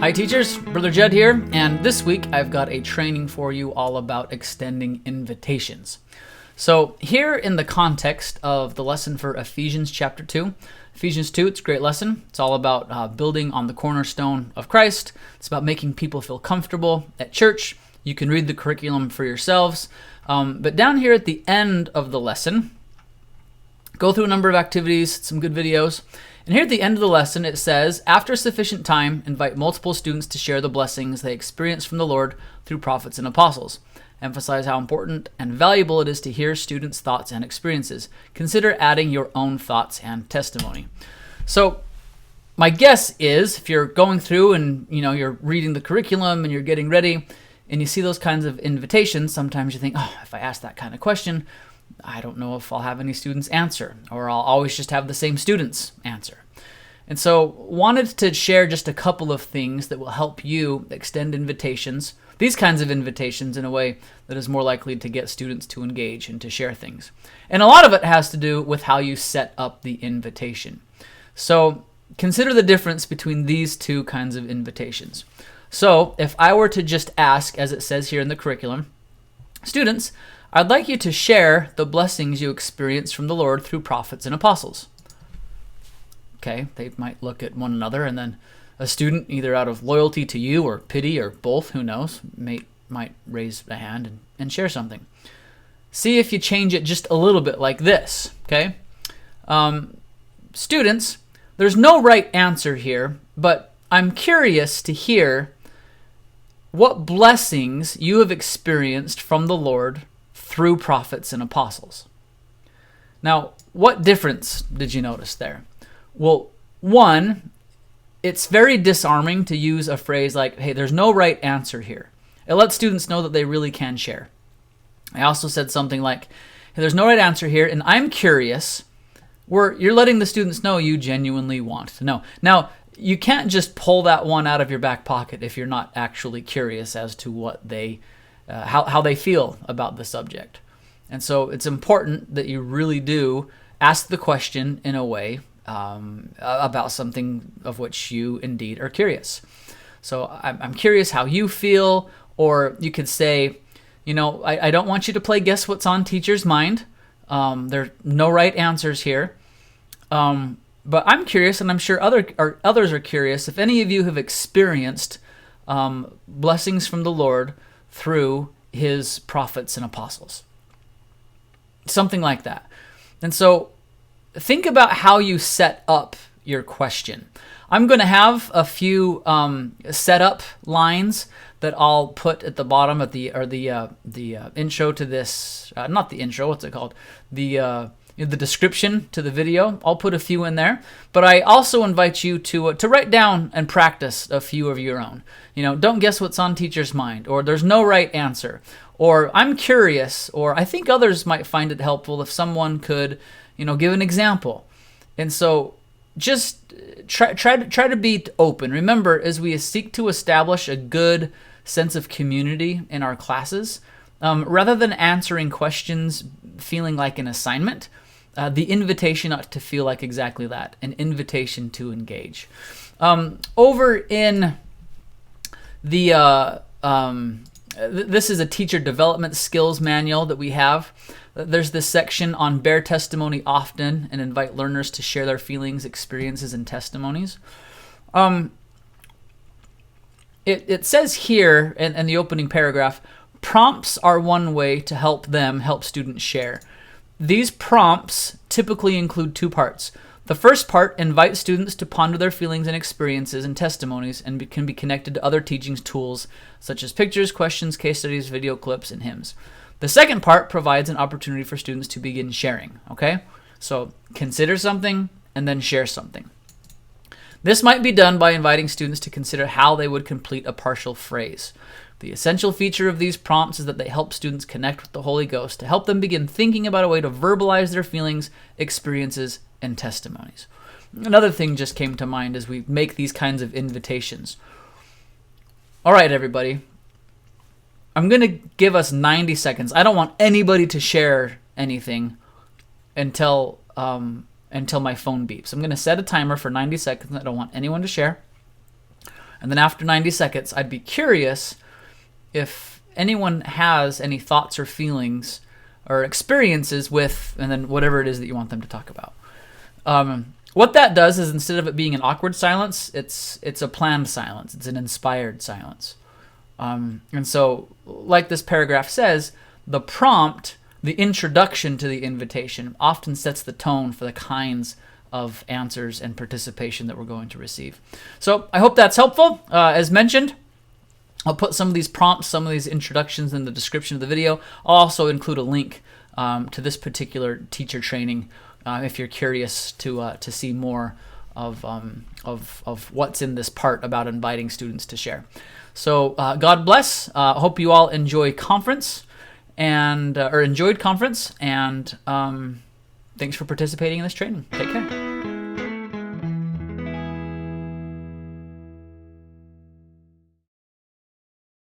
Hi teachers, Brother Judd here, and this week I've got a training for you all about extending invitations. So here in the context of the lesson for Ephesians chapter 2, Ephesians 2, it's a great lesson. It's all about building on the cornerstone of Christ. It's about making people feel comfortable at church. You can read the curriculum for yourselves. But down here at the end of the lesson, go through a number of activities, some good videos. And here at the end of the lesson, it says, after sufficient time, invite multiple students to share the blessings they experience from the Lord through prophets and apostles. Emphasize how important and valuable it is to hear students' thoughts and experiences. Consider adding your own thoughts and testimony. So my guess is if you're going through and you're reading the curriculum and you're getting ready and you see those kinds of invitations, sometimes you think, oh, if I ask that kind of question, I don't know if I'll have any students answer, or I'll always just have the same students answer. And so wanted to share just a couple of things that will help you extend invitations, these kinds of invitations, in a way that is more likely to get students to engage and to share things. And a lot of it has to do with how you set up the invitation. So consider the difference between these two kinds of invitations. So if I were to just ask, as it says here in the curriculum, students, I'd like you to share the blessings you experience from the Lord through prophets and apostles. Okay, they might look at one another, and then a student, either out of loyalty to you or pity or both, who knows, might raise a hand and share something. See if you change it just a little bit like this, okay? Students, there's no right answer here, but I'm curious to hear what blessings you have experienced from the Lord through prophets and apostles. Now, what difference did you notice there? Well, one, it's very disarming to use a phrase like, hey, there's no right answer here. It lets students know that they really can share. I also said something like, hey, there's no right answer here, and I'm curious, where you're letting the students know you genuinely want to know. Now, you can't just pull that one out of your back pocket if you're not actually curious as to what how they feel about the subject. And so it's important that you really do ask the question in a way about something of which you indeed are curious. So I'm curious how you feel, or you could say, I don't want you to play guess what's on teacher's mind. There are no right answers here. But I'm curious, and I'm sure others are curious, if any of you have experienced blessings from the Lord through his prophets and apostles. Something like that. And so think about how you set up your question. I'm going to have a few setup lines that I'll put at the bottom of the intro to this, not the intro, what's it called? The description to the video. I'll put a few in there, but I also invite you to write down and practice a few of your own. Don't guess what's on teacher's mind, or there's no right answer, or I'm curious, or I think others might find it helpful if someone could, give an example. And so just try to be open. Remember, as we seek to establish a good sense of community in our classes, rather than answering questions feeling like an assignment, the invitation ought to feel like exactly that, an invitation to engage. Over in the, this is a teacher development skills manual that we have. There's this section on bear testimony often and invite learners to share their feelings, experiences, and testimonies. It says here in the opening paragraph, prompts are one way to help students share. These prompts typically include two parts. The first part invites students to ponder their feelings and experiences and testimonies, and can be connected to other teaching tools such as pictures, questions, case studies, video clips, and hymns. The second part provides an opportunity for students to begin sharing. Okay? So consider something and then share something. This might be done by inviting students to consider how they would complete a partial phrase. The essential feature of these prompts is that they help students connect with the Holy Ghost to help them begin thinking about a way to verbalize their feelings, experiences, and testimonies. Another thing just came to mind as we make these kinds of invitations. All right, everybody. I'm going to give us 90 seconds. I don't want anybody to share anything until my phone beeps. I'm going to set a timer for 90 seconds. I don't want anyone to share. And then after 90 seconds, I'd be curious if anyone has any thoughts or feelings or experiences with, and then whatever it is that you want them to talk about. What that does is, instead of it being an awkward silence, it's a planned silence. It's an inspired silence. And so, like this paragraph says, the prompt, the introduction to the invitation, often sets the tone for the kinds of answers and participation that we're going to receive. So I hope that's helpful. As mentioned, I'll put some of these prompts, some of these introductions in the description of the video. I'll also include a link to this particular teacher training if you're curious to see more of what's in this part about inviting students to share. So God bless. Hope you all enjoy conference and enjoyed conference, and thanks for participating in this training. Take care.